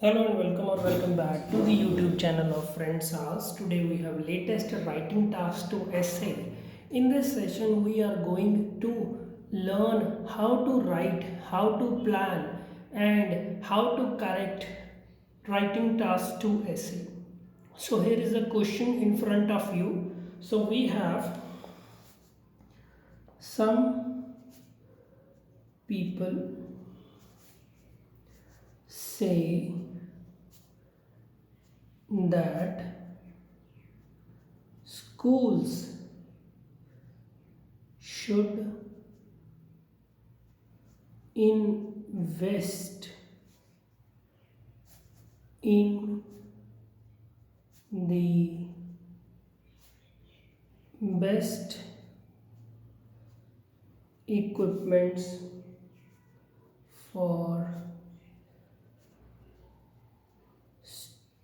Hello and welcome back to the YouTube channel of Friends House. Today we have latest writing task to essay. In this session we are going to learn how to write, how to plan and how to correct writing task to essay. So here is a question in front of you. So we have some people say that schools should invest in the best equipments for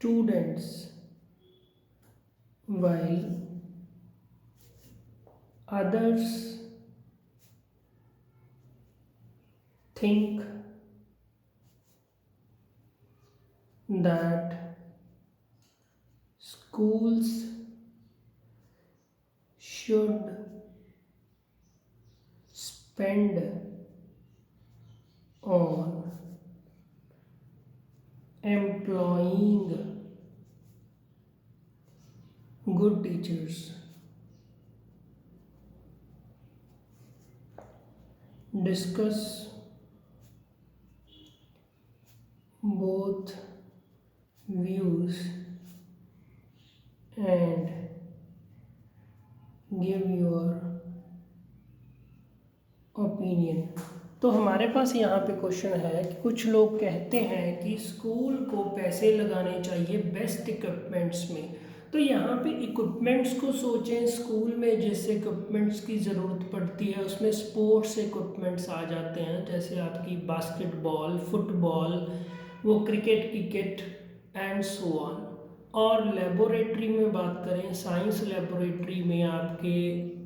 students while others think that schools should spend on employing good teachers. Discuss both views and give your opinion. तो हमारे पास यहाँ पे question है कि कुछ लोग कहते हैं कि स्कूल को पैसे लगाने चाहिए बेस्ट इक्विपमेंट्स में। तो यहाँ पे इक्विपमेंट्स को सोचें, स्कूल में जिस इक्विपमेंट्स की ज़रूरत पड़ती है उसमें स्पोर्ट्स इक्विपमेंट्स आ जाते हैं, जैसे आपकी बास्केटबॉल, फुटबॉल, वो क्रिकेट की किट एंड सो ऑन। और लेबोरेटरी में बात करें, साइंस लेबोरेटरी में आपके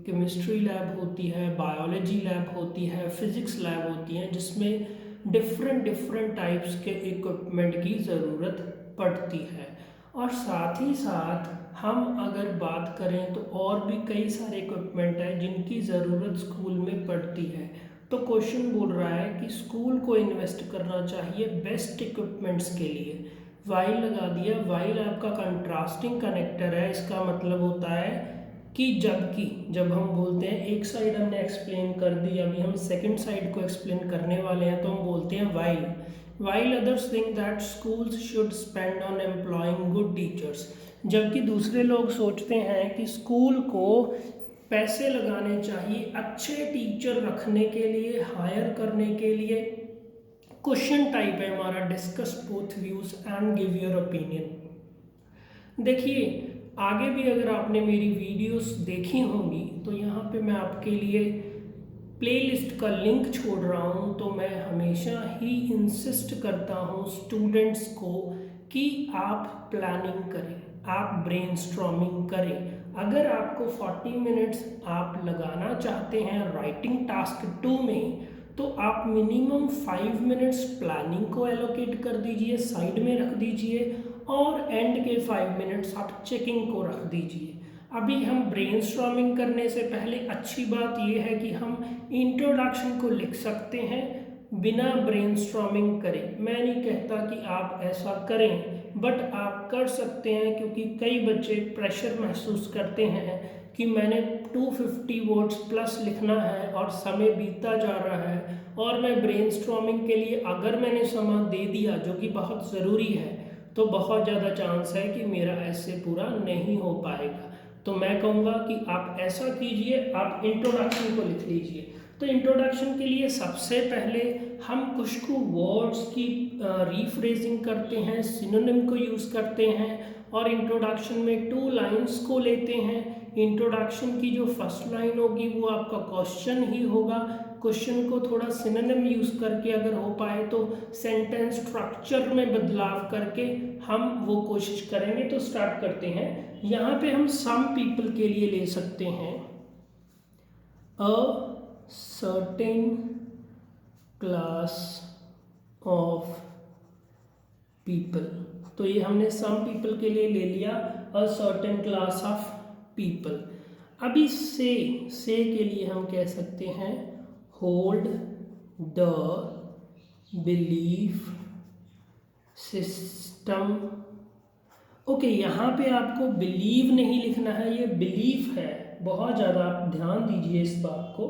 केमिस्ट्री लैब होती है, बायोलॉजी लैब होती है, फिज़िक्स लैब होती है, जिसमें डिफरेंट डिफरेंट टाइप्स के इक्विपमेंट की ज़रूरत पड़ती है। और साथ ही साथ हम अगर बात करें तो और भी कई सारे इक्विपमेंट हैं जिनकी ज़रूरत स्कूल में पड़ती है। तो क्वेश्चन बोल रहा है कि स्कूल को इन्वेस्ट करना चाहिए बेस्ट इक्विपमेंट्स के लिए। वाइल लगा दिया। वाइल आपका कंट्रास्टिंग कनेक्टर है, इसका मतलब होता है कि जबकि, जब हम बोलते हैं एक साइड हमने एक्सप्लेन कर दी, अभी हम सेकंड साइड को एक्सप्लेन करने वाले हैं, तो हम बोलते हैं while. While others think that schools should spend on employing good teachers. जबकि दूसरे लोग सोचते हैं कि स्कूल को पैसे लगाने चाहिए अच्छे टीचर रखने के लिए, हायर करने के लिए। क्वेश्चन टाइप है हमारा, discuss both views and give your opinion. देखिए, आगे भी अगर आपने मेरी वीडियोस देखी होंगी तो यहाँ पे मैं आपके लिए प्लेलिस्ट का लिंक छोड़ रहा हूँ। तो मैं हमेशा ही इंसिस्ट करता हूँ स्टूडेंट्स को कि आप प्लानिंग करें, आप ब्रेनस्टॉर्मिंग करें। अगर आपको 40 मिनट्स आप लगाना चाहते हैं राइटिंग टास्क 2 में, तो आप मिनिमम 5 मिनट्स प्लानिंग को एलोकेट कर दीजिए, साइड में रख दीजिए, और एंड के 5 मिनट्स आप चेकिंग को रख दीजिए। अभी हम ब्रेनस्टॉर्मिंग करने से पहले अच्छी बात यह है कि हम इंट्रोडक्शन को लिख सकते हैं बिना ब्रेनस्टॉर्मिंग करें। मैं नहीं कहता कि आप ऐसा करें, बट आप कर सकते हैं, क्योंकि कई बच्चे प्रेशर महसूस करते हैं कि मैंने 250 वर्ड्स प्लस लिखना है और समय बीतता जा रहा है, और मैं ब्रेनस्टॉर्मिंग के लिए अगर मैंने समय दे दिया, जो कि बहुत ज़रूरी है, तो बहुत ज़्यादा चांस है कि मेरा ऐसे पूरा नहीं हो पाएगा। तो मैं कहूँगा कि आप ऐसा कीजिए, आप इंट्रोडक्शन को लिख लीजिए। तो इंट्रोडक्शन के लिए सबसे पहले हम कुछ को वर्ड्स की रीफ्रेजिंग करते हैं, सिनोनिम को यूज़ करते हैं, और इंट्रोडक्शन में 2 लाइन्स को लेते हैं। इंट्रोडक्शन की जो फर्स्ट लाइन होगी वो आपका क्वेश्चन ही होगा। क्वेश्चन को थोड़ा सिनोनिम यूज़ करके अगर हो पाए तो सेंटेंस स्ट्रक्चर में बदलाव करके हम वो कोशिश करेंगे। तो स्टार्ट करते हैं। यहाँ पे हम सम पीपल के लिए ले सकते हैं, अ सर्टेन क्लास of पीपल। तो ये हमने सम पीपल के लिए ले लिया, अ सर्टेन क्लास ऑफ पीपल। अभी से के लिए हम कह सकते हैं hold the belief system. Okay, यहाँ पे आपको बिलीव नहीं लिखना है, ये बिलीफ है, बहुत ज़्यादा आप ध्यान दीजिए इस बात को।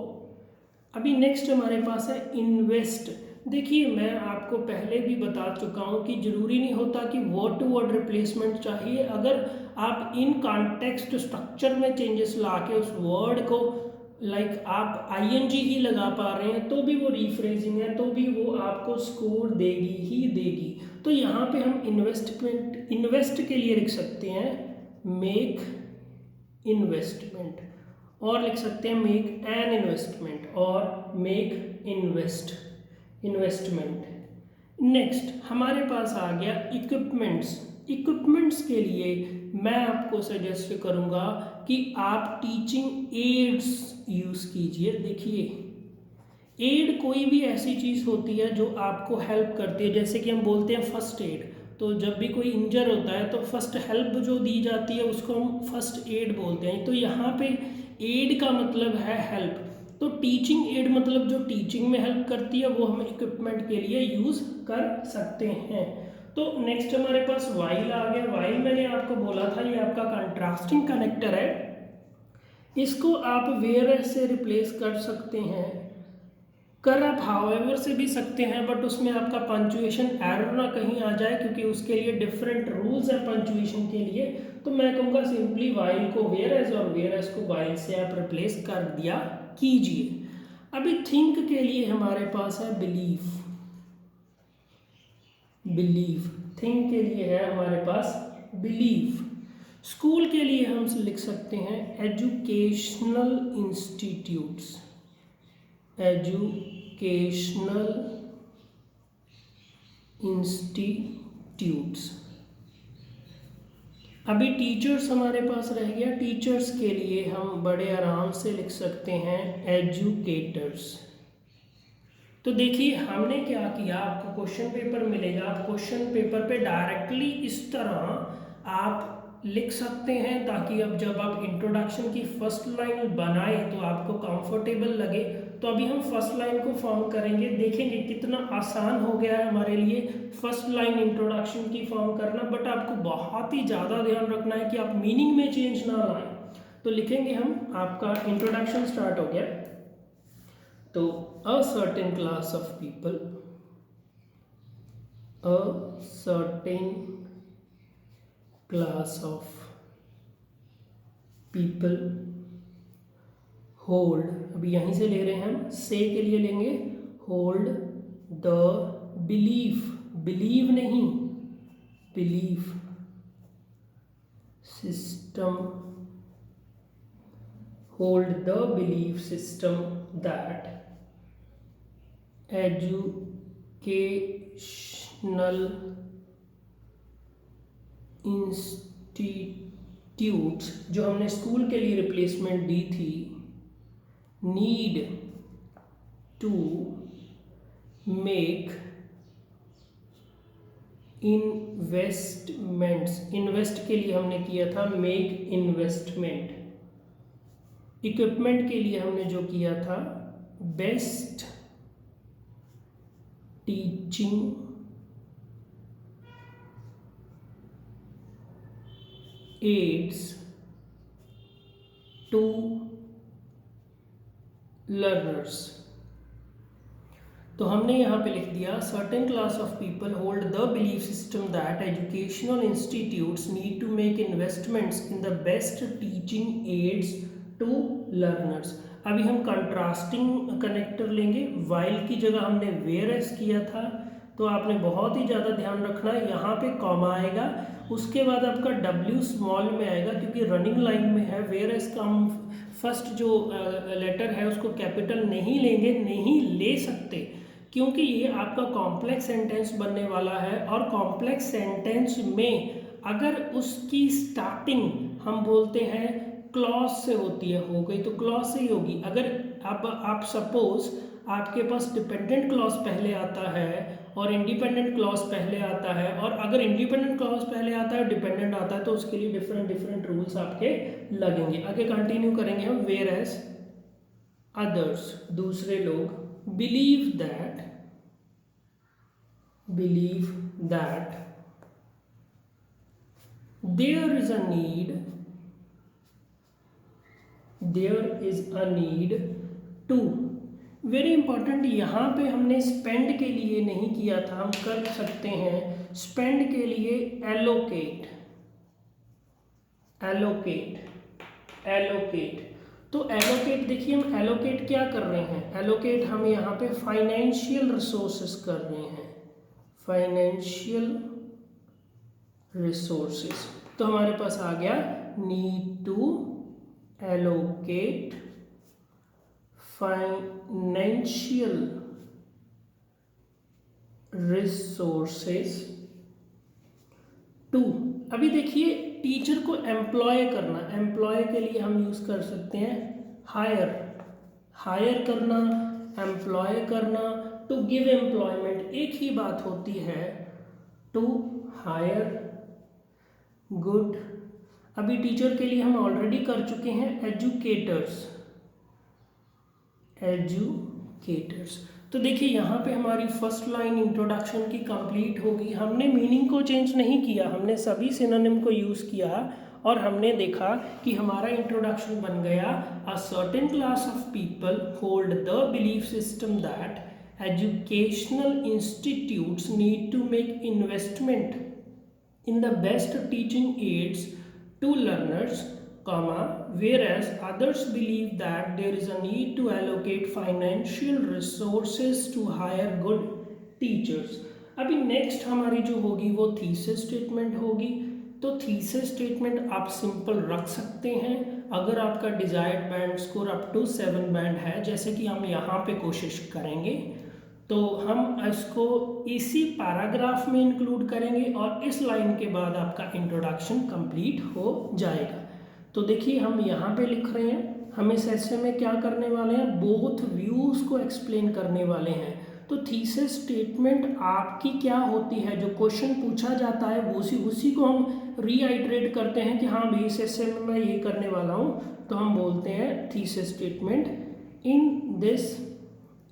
अभी नेक्स्ट हमारे पास है इन्वेस्ट। देखिए, मैं आपको पहले भी बता चुका हूँ कि ज़रूरी नहीं होता कि वर्ड टू वर्ड रिप्लेसमेंट चाहिए। अगर आप इन कॉन्टेक्स्ट स्ट्रक्चर में चेंजेस ला के उस वर्ड को आप आईएनजी ही लगा पा रहे हैं तो भी वो रीफ्रेजिंग है, तो भी वो आपको स्कोर देगी ही देगी। तो यहाँ पे हम इन्वेस्ट के लिए लिख सकते हैं मेक इन्वेस्टमेंट, और लिख सकते हैं मेक एन इन्वेस्टमेंट और मेक इन्वेस्टमेंट। नेक्स्ट हमारे पास आ गया इक्विपमेंट्स के लिए मैं आपको सजेस्ट करूँगा कि आप टीचिंग एड्स यूज़ कीजिए। देखिए, एड कोई भी ऐसी चीज़ होती है जो आपको हेल्प करती है, जैसे कि हम बोलते हैं फर्स्ट एड। तो जब भी कोई इंजर होता है तो फर्स्ट हेल्प जो दी जाती है उसको हम फर्स्ट एड बोलते हैं। तो यहाँ पे एड का मतलब है हेल्प, तो टीचिंग एड मतलब जो टीचिंग में हेल्प करती है वो हम इक्विपमेंट के लिए यूज़ कर सकते हैं। तो नेक्स्ट हमारे पास वाइल आ गया। वाइल मैंने आपको बोला था ये आपका कंट्रास्टिंग कनेक्टर है, इसको आप वेयर से रिप्लेस कर सकते हैं, कर आप हाउएवर से भी सकते हैं, बट उसमें आपका पंचुएशन एरर ना कहीं आ जाए, क्योंकि उसके लिए डिफरेंट रूल्स हैं पंचुएशन के लिए। तो मैं कहूँगा सिंपली वाइल को वेयर एज और वेयर एज को वाइल से आप रिप्लेस कर दिया कीजिए। अभी थिंक के लिए हमारे पास है बिलीव। थिंक के लिए है हमारे पास बिलीव। स्कूल के लिए हम लिख सकते हैं एजुकेशनल इंस्टीट्यूट्स। अभी टीचर्स हमारे पास रह गया। टीचर्स के लिए हम बड़े आराम से लिख सकते हैं एजुकेटर्स। तो देखिए, हमने क्या किया, आपको क्वेश्चन पेपर मिलेगा, आप क्वेश्चन पेपर पे डायरेक्टली इस तरह आप लिख सकते हैं, ताकि अब जब आप इंट्रोडक्शन की फर्स्ट लाइन बनाए तो आपको कंफर्टेबल लगे। तो अभी हम फर्स्ट लाइन को फॉर्म करेंगे, देखेंगे कितना आसान हो गया है हमारे लिए फर्स्ट लाइन इंट्रोडक्शन की फॉर्म करना। बट आपको बहुत ही ज़्यादा ध्यान रखना है कि आप मीनिंग में चेंज ना लाएं। तो लिखेंगे हम, आपका इंट्रोडक्शन स्टार्ट हो गया। तो a certain class of people, hold, अभी यहीं से ले रहे हैं हम, से के लिए लेंगे hold the believe नहीं, belief system, hold the belief system that educational institutes, जो हमने स्कूल के लिए रिप्लेसमेंट दी थी, need to make investments. Invest के लिए हमने किया था मेक इन्वेस्टमेंट। इक्विपमेंट के लिए हमने जो किया था best teaching aids to learners. तो हमने यहाँ पे लिख दिया certain class of people hold the belief system that educational institutes need to make investments in the best teaching aids to learners. अभी हम कंट्रास्टिंग कनेक्टर लेंगे, वाइल की जगह हमने वेयर एज किया था। तो आपने बहुत ही ज़्यादा ध्यान रखना है, यहाँ पे कॉमा आएगा, उसके बाद आपका W स्मॉल में आएगा, क्योंकि रनिंग लाइन में है। वेयर एज का हम फर्स्ट जो लेटर है उसको कैपिटल नहीं लेंगे, नहीं ले सकते, क्योंकि ये आपका कॉम्प्लेक्स सेंटेंस बनने वाला है। और कॉम्प्लेक्स सेंटेंस में अगर उसकी स्टार्टिंग हम बोलते हैं क्लॉज से होती है, हो गई तो क्लॉज से ही होगी। अगर अब आप सपोज आपके पास डिपेंडेंट क्लॉज पहले आता है और इंडिपेंडेंट क्लॉज पहले आता है, और अगर इंडिपेंडेंट क्लॉज पहले आता है डिपेंडेंट आता है तो उसके लिए डिफरेंट डिफरेंट रूल्स आपके लगेंगे। आगे कंटिन्यू करेंगे हम। वेयर एज अदर्स, दूसरे लोग, believe that there is a need to, very important, यहाँ पे हमने स्पेंड के लिए नहीं किया था, हम कर सकते हैं स्पेंड के लिए एलोकेट। तो एलोकेट, देखिए हम एलोकेट क्या कर रहे हैं, एलोकेट हम यहाँ पे फाइनेंशियल रिसोर्सेस कर रहे हैं, फाइनेंशियल रिसोर्सेस। तो हमारे पास आ गया need to allocate financial resources to. अभी देखिए टीचर को एम्प्लॉय करना, एम्प्लॉय के लिए हम यूज कर सकते हैं हायर करना, एम्प्लॉय करना, टू गिव एम्प्लॉयमेंट, एक ही बात होती है, टू हायर गुड। अभी टीचर के लिए हम ऑलरेडी कर चुके हैं एजुकेटर्स। तो देखिए यहाँ पे हमारी फर्स्ट लाइन इंट्रोडक्शन की कंप्लीट होगी। हमने मीनिंग को चेंज नहीं किया, हमने सभी सिनोनिम को यूज़ किया और हमने देखा कि हमारा इंट्रोडक्शन बन गया, a certain class of people hold the belief system that educational institutes need to make investment in the best teaching aids to learners, whereas others believe that there is a need to allocate financial resources to hire good teachers। अभी next हमारी जो होगी वो thesis statement होगी। तो thesis statement आप simple रख सकते हैं अगर आपका desired band score up to 7 band है, जैसे कि हम यहाँ पे कोशिश करेंगे, तो हम इसको इसी पैराग्राफ में इंक्लूड करेंगे और इस लाइन के बाद आपका इंट्रोडक्शन कंप्लीट हो जाएगा। तो देखिए हम यहाँ पे लिख रहे हैं, हम इस ऐसे में क्या करने वाले हैं, बोथ व्यूज को एक्सप्लेन करने वाले हैं। तो थीसिस स्टेटमेंट आपकी क्या होती है, जो क्वेश्चन पूछा जाता है वो उसी को हम रीआइटरेट करते हैं कि हाँ भाई इस ऐसे में मैं ये करने वाला हूँ, तो हम बोलते हैं थीसिस स्टेटमेंट इन दिस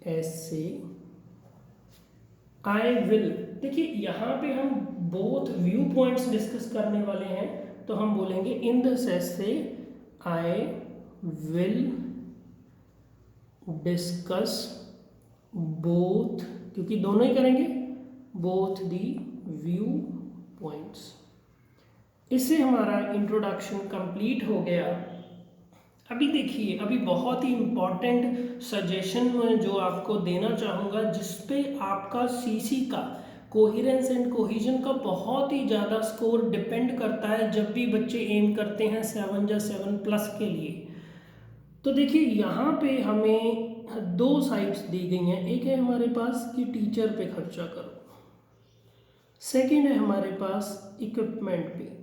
ऐसे आई विल। देखिए यहाँ पे हम बोथ व्यू पॉइंट्स डिस्कस करने वाले हैं, तो हम बोलेंगे इन दिस ऐसे आई विल डिस्कस बोथ, क्योंकि दोनों ही करेंगे, बोथ दी व्यू पॉइंट्स। इससे हमारा इंट्रोडक्शन कंप्लीट हो गया। अभी देखिए, अभी बहुत ही इम्पॉर्टेंट सजेशन मैं जो आपको देना चाहूँगा, जिसपे आपका सीसी का कोहिरेंस एंड कोहिजन का बहुत ही ज़्यादा स्कोर डिपेंड करता है जब भी बच्चे एम करते हैं 7 या 7+ के लिए। तो देखिए यहाँ पे हमें 2 साइड्स दी गई हैं, एक है हमारे पास कि टीचर पे खर्चा करो, सेकेंड है हमारे पास इक्विपमेंट पे।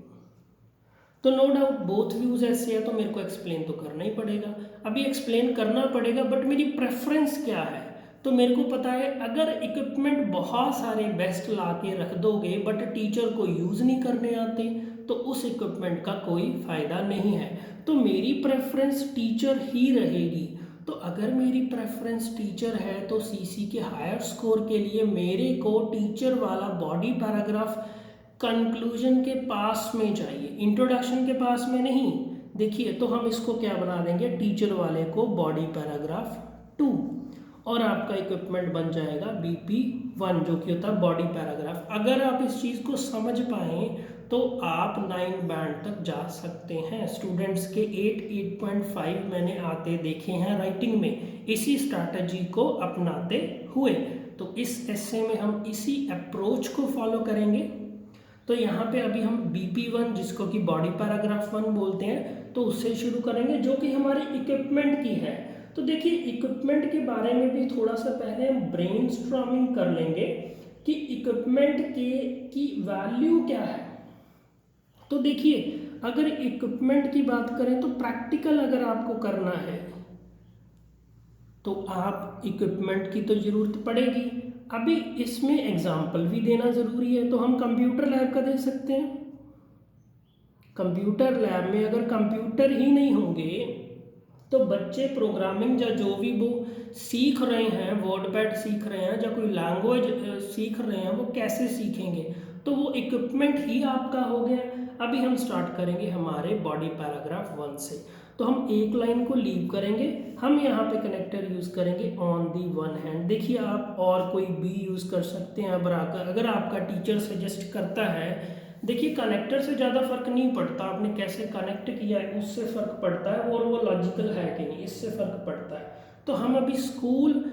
तो नो डाउट बोथ व्यूज ऐसे है, तो मेरे को एक्सप्लेन तो करना ही पड़ेगा। अभी एक्सप्लेन करना पड़ेगा, बट मेरी प्रेफरेंस क्या है, तो मेरे को पता है अगर इक्विपमेंट बहुत सारे बेस्ट ला के रख दोगे बट टीचर को यूज़ नहीं करने आते, तो उस इक्विपमेंट का कोई फ़ायदा नहीं है। तो मेरी प्रेफरेंस टीचर ही रहेगी। तो अगर मेरी प्रेफरेंस टीचर है तो सीसी के हायर स्कोर के लिए मेरे को टीचर वाला बॉडी पैराग्राफ कंक्लूजन के पास में चाहिए, इंट्रोडक्शन के पास में नहीं। देखिए तो हम इसको क्या बना देंगे, टीचर वाले को बॉडी पैराग्राफ 2, और आपका इक्विपमेंट बन जाएगा BP1, जो कि होता है बॉडी पैराग्राफ। अगर आप इस चीज़ को समझ पाएँ तो आप 9 बैंड तक जा सकते हैं। स्टूडेंट्स के 8.5 मैंने आते देखे हैं राइटिंग में, इसी स्ट्रैटेजी को अपनाते हुए। तो इस एस्से में हम इसी अप्रोच को फॉलो करेंगे। तो यहाँ पे अभी हम BP1, जिसको कि बॉडी पैराग्राफ 1 बोलते हैं, तो उससे शुरू करेंगे, जो कि हमारे इक्विपमेंट की है। तो देखिए इक्विपमेंट के बारे में भी थोड़ा सा पहले हम ब्रेनस्टॉर्मिंग कर लेंगे कि इक्विपमेंट की वैल्यू क्या है। तो देखिए अगर इक्विपमेंट की बात करें तो प्रैक्टिकल अगर आपको करना है तो आप इक्विपमेंट की तो ज़रूरत पड़ेगी। अभी इसमें एग्जाम्पल भी देना ज़रूरी है, तो हम कंप्यूटर लैब का दे सकते हैं। कंप्यूटर लैब में अगर कंप्यूटर ही नहीं होंगे तो बच्चे प्रोग्रामिंग या जो भी वो सीख रहे हैं, वर्डपैड सीख रहे हैं या कोई लैंग्वेज सीख रहे हैं, वो कैसे सीखेंगे? तो वो इक्विपमेंट ही आपका हो गया। अभी हम स्टार्ट करेंगे हमारे बॉडी पैराग्राफ 1 से। तो हम एक लाइन को लीव करेंगे, हम यहाँ पे कनेक्टर यूज़ करेंगे ऑन दी वन हैंड। देखिए आप और कोई भी यूज़ कर सकते हैं। अगर आपका टीचर सजेस्ट करता है, देखिए कनेक्टर से ज़्यादा फर्क नहीं पड़ता, आपने कैसे कनेक्ट किया है उससे फ़र्क पड़ता है, और वो लॉजिकल है कि नहीं इससे फ़र्क पड़ता है। तो हम अभी स्कूल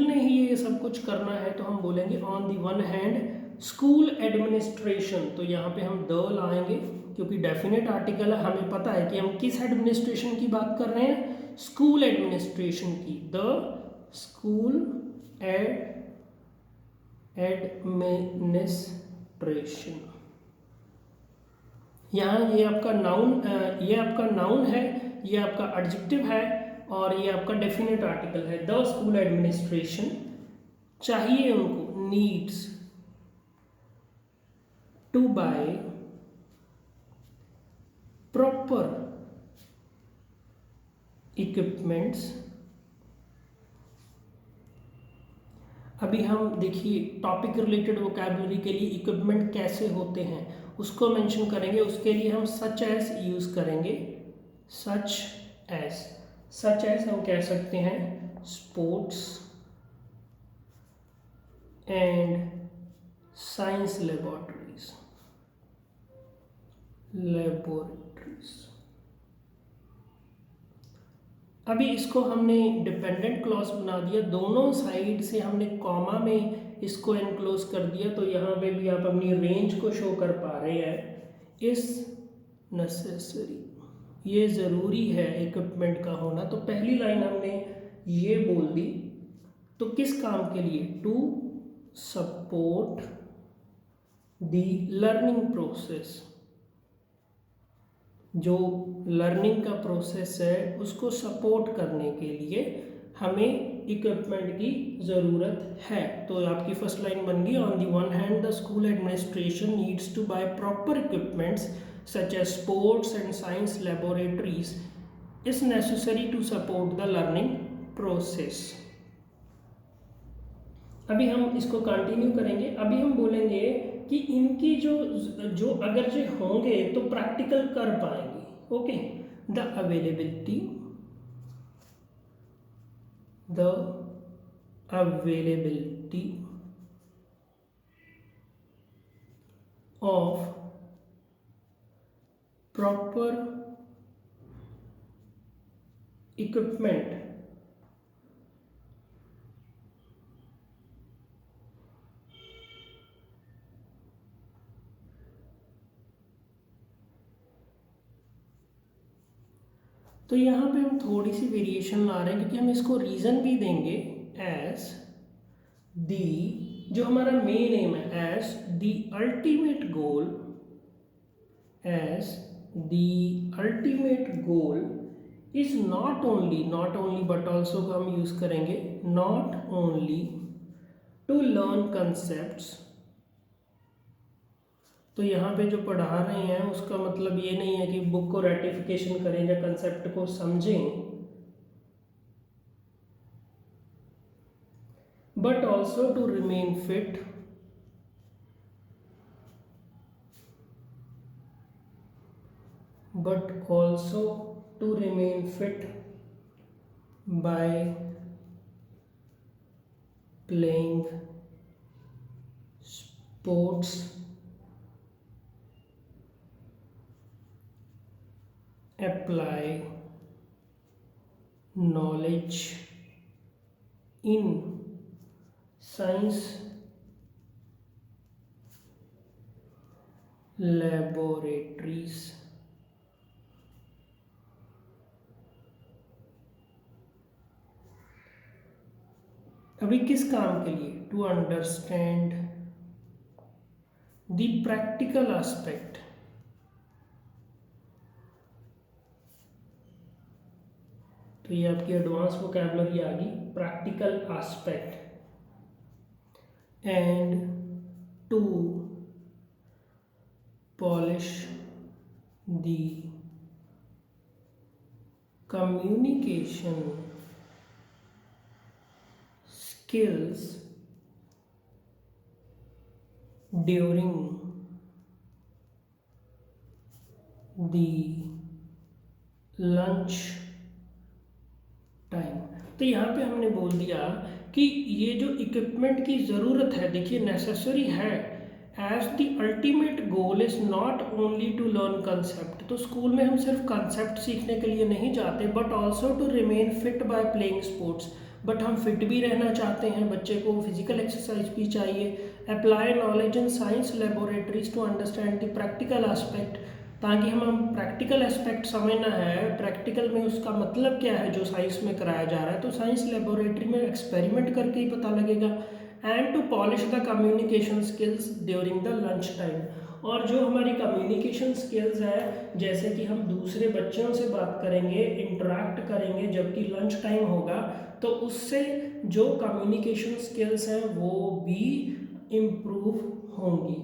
ने ही ये सब कुछ करना है, तो हम बोलेंगे on the one hand school administration. तो यहाँ पे हम द लाएंगे क्योंकि डेफिनेट आर्टिकल है, हमें पता है कि हम किस एडमिनिस्ट्रेशन की बात कर रहे हैं, स्कूल एडमिनिस्ट्रेशन की। The school administration. यहाँ ये आपका नाउन है, ये आपका एडजेक्टिव है, और ये आपका डेफिनेट आर्टिकल है। द स्कूल एडमिनिस्ट्रेशन चाहिए उनको, needs to buy proper equipments. अभी हम देखिए टॉपिक रिलेटेड वोकैबुलरी के लिए इक्विपमेंट कैसे होते हैं उसको मेंशन करेंगे। उसके लिए हम सच एज यूज़ करेंगे। सच एज हम कह सकते हैं स्पोर्ट्स एंड साइंस लेबोरेटरीज। अभी इसको हमने डिपेंडेंट क्लॉज बना दिया, दोनों साइड से हमने कॉमा में इसको एनक्लोज कर दिया। तो यहाँ पे भी आप अपनी रेंज को शो कर पा रहे हैं। इस नेसेसरी, ये ज़रूरी है इक्विपमेंट का होना। तो पहली लाइन हमने ये बोल दी, तो किस काम के लिए? To support the learning process. जो लर्निंग का प्रोसेस है उसको सपोर्ट करने के लिए हमें इक्विपमेंट की ज़रूरत है। तो आपकी फर्स्ट लाइन बन गई, on the one hand the school administration needs to buy proper equipments such as sports and science laboratories is necessary to support the learning process. अभी हम इसको कंटिन्यू करेंगे। अभी हम बोलेंगे कि इनकी जो अगर जो होंगे तो प्रैक्टिकल कर पाएंगे। Okay, the availability of proper equipment तो यहाँ पे हम थोड़ी सी वेरिएशन ला रहे हैं क्योंकि हम इसको रीज़न भी देंगे एज दी, जो हमारा मेन एम है, as the ultimate goal, as the ultimate goal is not only but also का हम यूज़ करेंगे, not only to learn concepts. तो यहाँ पे जो पढ़ा रहे हैं उसका मतलब ये नहीं है कि बुक को रेटिफिकेशन करें या कंसेप्ट को समझें, but also to remain fit by playing sports, apply knowledge in science laboratories। अभी किस काम के लिए? To understand the practical aspect तो ये आपकी एडवांस वोकैबुलरी आ गई, practical aspect. And to polish the communication skills during the lunch time. तो यहाँ पे हमने बोल दिया कि ये जो इक्विपमेंट की ज़रूरत है, देखिए नेसेसरी है, as the ultimate goal is not only to learn concept. तो स्कूल में हम सिर्फ कंसेप्ट सीखने के लिए नहीं जाते, but also to remain fit by playing sports. But हम फिट भी रहना चाहते हैं, बच्चे को फिजिकल एक्सरसाइज भी चाहिए। Apply knowledge in science laboratories to understand the practical aspect, ताकि हम प्रैक्टिकल एस्पेक्ट समझना है, प्रैक्टिकल में उसका मतलब क्या है जो साइंस में कराया जा रहा है, तो साइंस लेबोरेटरी में एक्सपेरिमेंट करके ही पता लगेगा। And to polish the communication skills during the lunch time. और जो हमारी कम्युनिकेशन स्किल्स है, जैसे कि हम दूसरे बच्चों से बात करेंगे, इंटरेक्ट करेंगे जबकि लंच टाइम होगा, तो उससे जो कम्युनिकेशन स्किल्स हैं वो भी इम्प्रूव होंगी।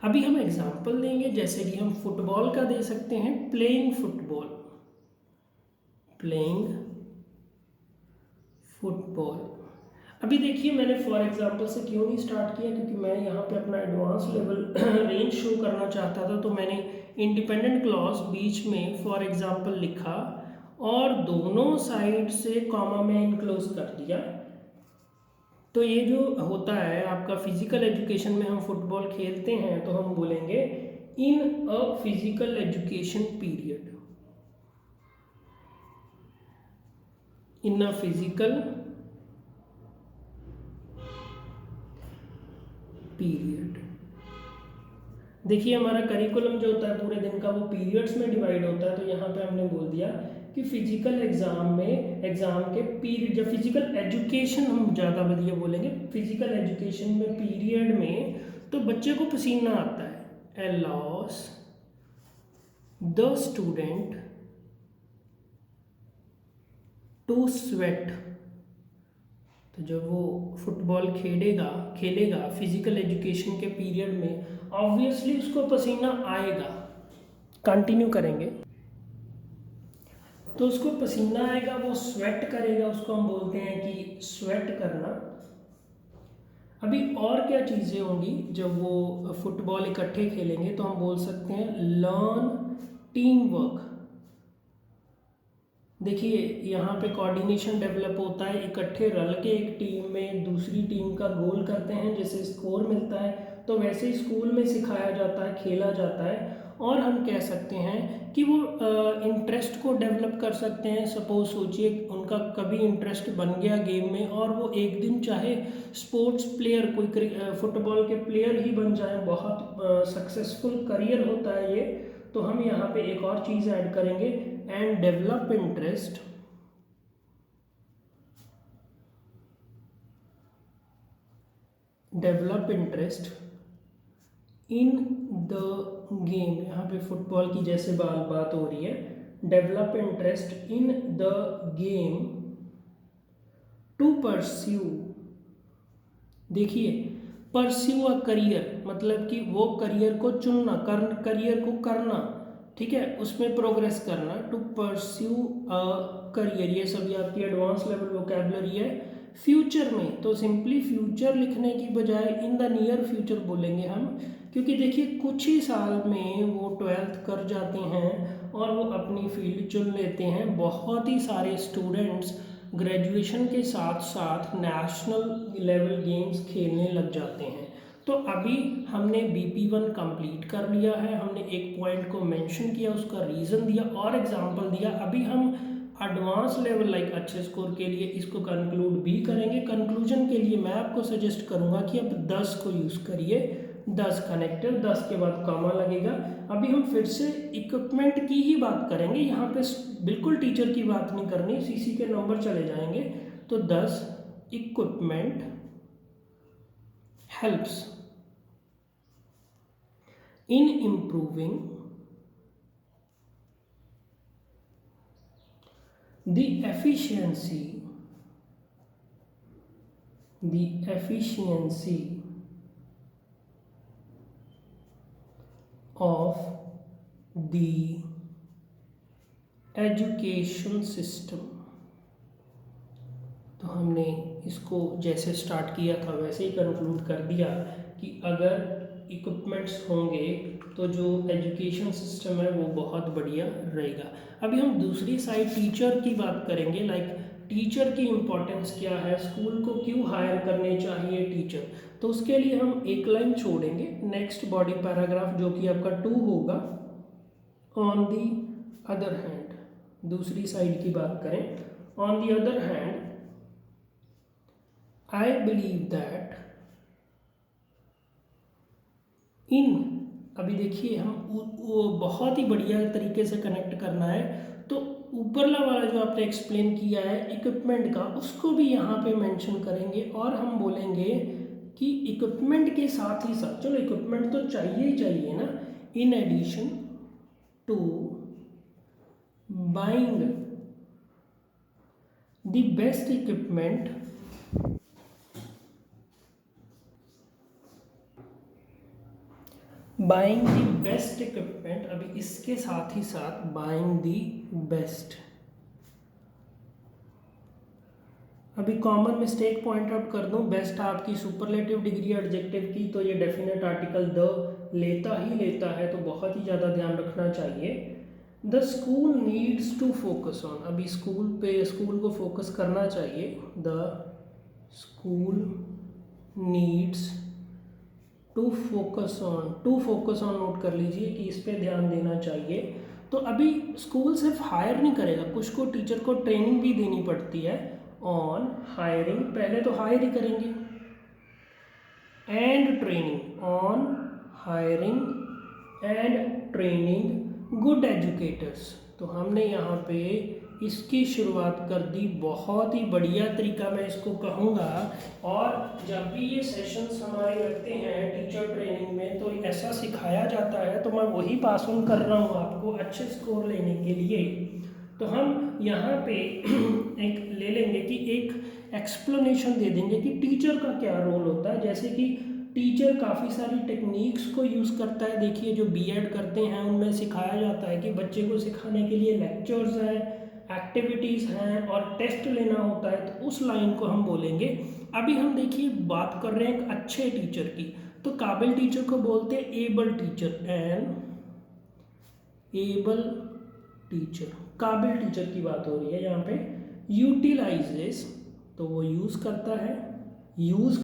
अभी हम एग्जाम्पल देंगे, जैसे कि हम फुटबॉल का दे सकते हैं, प्लेइंग फुटबॉल। Playing football. अभी देखिए मैंने फॉर एग्जांपल से क्यों नहीं स्टार्ट किया, क्योंकि मैं यहाँ पे अपना एडवांस लेवल रेंज शो करना चाहता था। तो मैंने इंडिपेंडेंट क्लॉज बीच में फॉर एग्जांपल लिखा और दोनों साइड से कॉमा में इनक्लोज कर दिया। तो ये जो होता है आपका फिजिकल एजुकेशन में, हम फुटबॉल खेलते हैं तो हम बोलेंगे in a physical education period, in a physical period. देखिए हमारा करिकुलम जो होता है पूरे दिन का वो पीरियड्स में डिवाइड होता है। तो यहाँ पे हमने बोल दिया कि फिजिकल एग्जाम में, एग्जाम के पीरियड, जब फिजिकल एजुकेशन हम ज़्यादा बढ़िया बोलेंगे, फिजिकल एजुकेशन में पीरियड में तो बच्चे को पसीना आता है। Allows the student to sweat. तो जब वो फुटबॉल खेलेगा फिजिकल एजुकेशन के पीरियड में, ऑब्वियसली उसको पसीना आएगा। कंटिन्यू करेंगे तो उसको पसीना आएगा, वो स्वेट करेगा, उसको हम बोलते हैं कि स्वेट करना। अभी और क्या चीज़ें होंगी जब वो फुटबॉल इकट्ठे खेलेंगे, तो हम बोल सकते हैं लर्न टीम वर्क। देखिए यहाँ पे कोऑर्डिनेशन डेवलप होता है, इकट्ठे रल के एक टीम में दूसरी टीम का गोल करते हैं, जैसे स्कोर मिलता है। तो वैसे ही स्कूल में सिखाया जाता है, खेला जाता है। और हम कह सकते हैं कि वो इंटरेस्ट को डेवलप कर सकते हैं। सपोज सोचिए उनका कभी इंटरेस्ट बन गया गेम में और वो एक दिन चाहे स्पोर्ट्स प्लेयर, कोई फुटबॉल के प्लेयर ही बन जाए, बहुत सक्सेसफुल करियर होता है ये। तो हम यहाँ पे एक और चीज़ ऐड करेंगे, and develop interest in the game. यहाँ पे फुटबॉल की जैसे बात हो रही है, develop interest in the game to pursue. देखिए परस्यू अ करियर मतलब कि वो करियर को चुनना, करियर को करना, ठीक है, उसमें प्रोग्रेस करना। टू परस्यू अ करियर, ये सभी आपकी एडवांस लेवल वोकैबुलरी है। फ्यूचर में तो सिंपली फ्यूचर लिखने की बजाय इन द नियर फ्यूचर बोलेंगे हम, क्योंकि देखिए कुछ ही साल में वो 12th कर जाते हैं और वो अपनी फील्ड चुन लेते हैं। बहुत ही सारे स्टूडेंट्स ग्रेजुएशन के साथ साथ नेशनल लेवल गेम्स खेलने लग जाते हैं। तो अभी हमने BP1 कंप्लीट कर लिया है, हमने एक पॉइंट को मेंशन किया, उसका रीज़न दिया और एग्जांपल दिया। अभी हम एडवांस लेवल लाइक अच्छे स्कोर के लिए इसको कंक्लूड भी करेंगे। कंक्लूजन के लिए मैं आपको सजेस्ट करूंगा कि अब 10 को यूज़ करिए, 10 कनेक्टर, 10 के बाद कॉमा लगेगा। अभी हम फिर से इक्विपमेंट की ही बात करेंगे, यहाँ पे बिल्कुल टीचर की बात नहीं करनी, CC के नंबर चले जाएंगे। तो 10 equipment helps in improving the efficiency of the education system। तो हमने इसको जैसे स्टार्ट किया था वैसे ही कंक्लूड कर दिया कि अगर इक्विपमेंट्स होंगे तो जो एजुकेशन सिस्टम है वो बहुत बढ़िया रहेगा। अभी हम दूसरी साइड टीचर की बात करेंगे, लाइक टीचर की इम्पोर्टेंस क्या है, स्कूल को क्यों हायर करने चाहिए टीचर। तो उसके लिए हम एक लाइन छोड़ेंगे नेक्स्ट बॉडी पैराग्राफ जो कि आपका 2 होगा। ऑन दी अदर हैंड, दूसरी साइड की बात करें, on the other hand I believe that in, अभी देखिए हम वो बहुत ही बढ़िया तरीके से कनेक्ट करना है। तो ऊपरला वाला जो आपने एक्सप्लेन किया है इक्विपमेंट का, उसको भी यहाँ पे मेंशन करेंगे और हम बोलेंगे कि इक्विपमेंट के साथ ही साथ, चलो इक्विपमेंट तो चाहिए ही चाहिए ना, in addition to buying the best equipment, buying the best equipment, अभी इसके साथ ही साथ बाइंग दी बेस्ट। अभी कॉमन मिस्टेक पॉइंट आउट कर दूं, बेस्ट आपकी सुपरलेटिव डिग्री एडजेक्टिव की, तो ये डेफिनेट आर्टिकल द लेता ही लेता है, तो बहुत ही ज़्यादा ध्यान रखना चाहिए। The school needs to focus on, अभी स्कूल को फोकस करना चाहिए। The school needs to focus on note कर लीजिए कि इस पे ध्यान देना चाहिए। तो अभी स्कूल सिर्फ हायर नहीं करेगा, कुछ को टीचर को ट्रेनिंग भी देनी पड़ती है। ऑन हायरिंग, पहले तो हायर ही करेंगे, and training, on hiring and training good educators. तो हमने यहाँ पे इसकी शुरुआत कर दी, बहुत ही बढ़िया तरीका मैं इसको कहूँगा। और जब भी ये सेशंस हमारे लगते हैं टीचर ट्रेनिंग में तो ऐसा सिखाया जाता है, तो मैं वही पास ऑन कर रहा हूँ आपको अच्छे स्कोर लेने के लिए। तो हम यहाँ पे एक ले लेंगे कि एक एक्सप्लेनेशन दे देंगे कि टीचर का क्या रोल होता है। जैसे कि टीचर काफ़ी सारी टेक्निक्स को यूज़ करता है। देखिए जो बीएड करते हैं उनमें सिखाया जाता है कि बच्चे को सिखाने के लिए लेक्चर्स हैं, एक्टिविटीज़ हैं और टेस्ट लेना होता है, तो उस लाइन को हम बोलेंगे। अभी हम देखिए बात कर रहे हैं एक अच्छे टीचर की, तो काबिल टीचर को बोलते हैं able teacher. An able teacher, काबिल टीचर की बात हो रही है यहाँ पे। यूटिलाइजेस, तो वो यूज़ करता है, यूज़